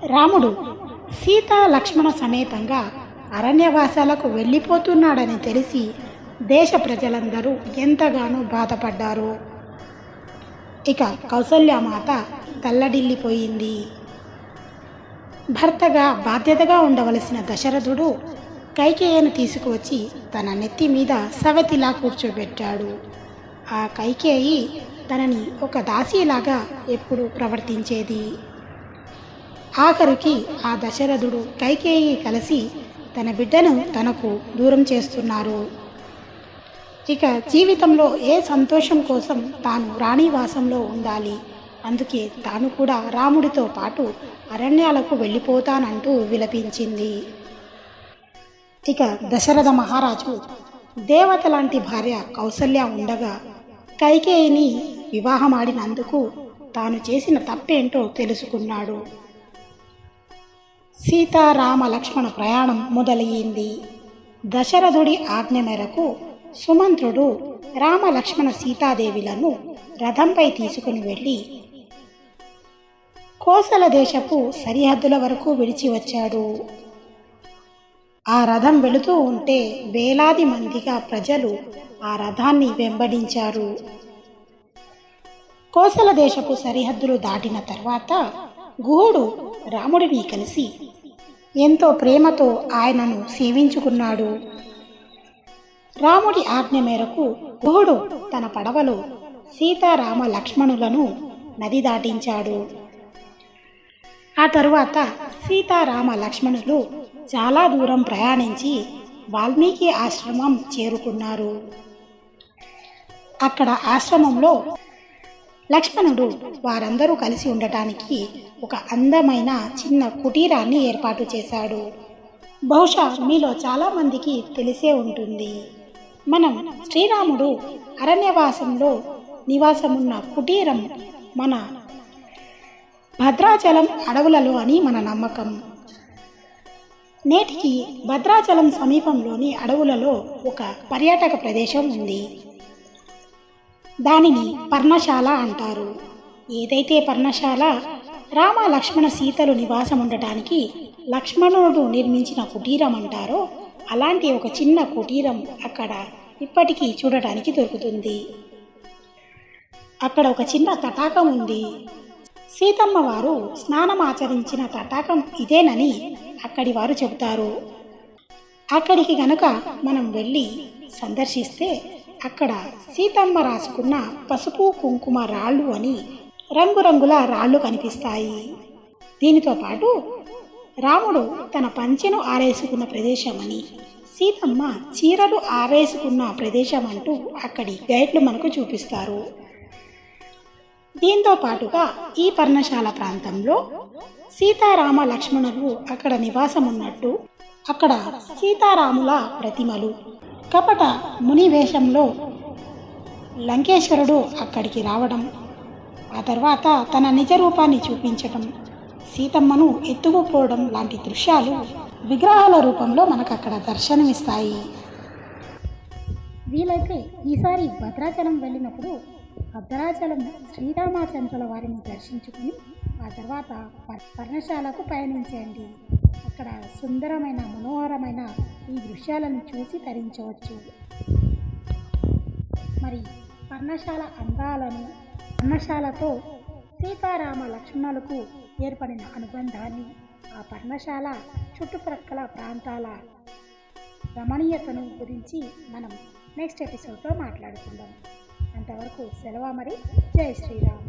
రాముడు సీత లక్ష్మణ సమేతంగా అరణ్యవాసాలకు వెళ్ళిపోతున్నాడని తెలిసి దేశ ప్రజలందరూ ఎంతగానో బాధపడ్డారు. ఇక కౌసల్యామాత తల్లడిల్లిపోయింది. భర్తగా బాధ్యతగా ఉండవలసిన దశరథుడు కైకేయిని తీసుకువచ్చి తన నెత్తి మీద సవతిలా కూర్చోబెట్టాడు. ఆ కైకేయి తనని ఒక దాసీలాగా ఎప్పుడు ప్రవర్తించేది. ఆఖరికి ఆ దశరథుడు కైకేయి కలిసి తన బిడ్డను తనకు దూరం చేస్తున్నారు. ఇక జీవితంలో ఏ సంతోషం కోసం తాను రాణివాసంలో ఉండాలి, అందుకే తాను కూడా రాముడితో పాటు అరణ్యాలకు వెళ్ళిపోతానంటూ విలపించింది. ఇక దశరథ మహారాజు దేవత లాంటి భార్య కౌసల్య ఉండగా కైకేయిని వివాహమాడినందుకు తాను చేసిన తప్పేంటో తెలుసుకున్నాడు. సీతారామ లక్ష్మణ ప్రయాణం మొదలయ్యింది. దశరథుడి ఆజ్ఞ మేరకు సుమంత్రుడు రామ లక్ష్మణ సీతాదేవిలను రథంపై తీసుకుని వెళ్ళి కోసల దేశపు సరిహద్దుల వరకు విడిచి వచ్చాడు. ఆ రథం వెళుతూ ఉంటే వేలాది మందిగా ప్రజలు ఆ రథాన్ని వెంబడించారు. కోసల దేశపు సరిహద్దులు దాటిన తర్వాత గుహుడు రాముడిని కలిసి ఎంతో ప్రేమతో ఆయనను సేవించుకున్నాడు. రాముడి ఆజ్ఞ మేరకు గుహుడు తన పడవలో సీతారామ లక్ష్మణులను నది దాటించాడు. ఆ తరువాత సీతారామ లక్ష్మణులు చాలా దూరం ప్రయాణించి వాల్మీకి ఆశ్రమం చేరుకున్నారు. అక్కడ ఆశ్రమంలో లక్ష్మణుడు వారందరూ కలిసి ఉండటానికి ఒక అందమైన చిన్న కుటీరాన్ని ఏర్పాటు చేశాడు. బహుశా మీలో చాలామందికి తెలిసే ఉంటుంది. మనం శ్రీరాముడు అరణ్యవాసంలో నివాసమున్న కుటీరం మన భద్రాచలం అడవులలో అని మన నమ్మకం. నేటికి భద్రాచలం సమీపంలోని అడవులలో ఒక పర్యాటక ప్రదేశం ఉంది. దానిని పర్ణశాల అంటారు. ఏదైతే పర్ణశాల రామ లక్ష్మణ సీతలు నివాసం ఉండటానికి లక్ష్మణుడు నిర్మించిన కుటీరం అంటారో అలాంటి ఒక చిన్న కుటీరం అక్కడ ఇప్పటికీ చూడటానికి దొరుకుతుంది. అక్కడ ఒక చిన్న తటాకం ఉంది. సీతమ్మ వారు స్నానం ఆచరించిన తటాకం ఇదేనని అక్కడి వారు చెబుతారు. అక్కడికి గనుక మనం వెళ్ళి సందర్శిస్తే అక్కడ సీతమ్మ రాసుకున్న పసుపు కుంకుమ రాళ్ళు అని రంగురంగుల రాళ్ళు కనిపిస్తాయి. దీనితో పాటు రాముడు తన పంచెను ఆరేసుకున్న ప్రదేశమని, సీతమ్మ చీరలు ఆరేసుకున్న ప్రదేశం అంటూ అక్కడి గైడ్లు మనకు చూపిస్తారు. దీంతో పాటుగా ఈ పర్ణశాల ప్రాంతంలో సీతారామ లక్ష్మణులు అక్కడ నివాసం ఉన్నట్టు, అక్కడ సీతారాముల ప్రతిమలు, కపట ముని వేషంలో లంకేశ్వరుడు అక్కడికి రావడం, ఆ తర్వాత తన నిజ రూపాన్ని చూపించటం, సీతమ్మను ఎత్తుకుపోవడం లాంటి దృశ్యాలు విగ్రహాల రూపంలో మనకు అక్కడ దర్శనమిస్తాయి. వీలైతే ఈసారి భద్రాచలం వెళ్ళినప్పుడు భద్రాచలం శ్రీరామచంద్రుల వారిని దర్శించుకుని ఆ తర్వాత పర్ణశాలకు పయనించండి. అక్కడ సుందరమైన మనోహరమైన ఈ దృశ్యాలను చూసి తరించవచ్చు. మరి పర్ణశాల అందాలను, పర్ణశాలతో సీతారామ లక్ష్మణులకు ఏర్పడిన అనుబంధాన్ని, ఆ పర్ణశాల చుట్టుప్రక్కల ప్రాంతాల రమణీయతను గురించి మనం నెక్స్ట్ ఎపిసోడ్లో మాట్లాడుకుందాం. అంతవరకు సెలవు మరి. జై శ్రీరామ్.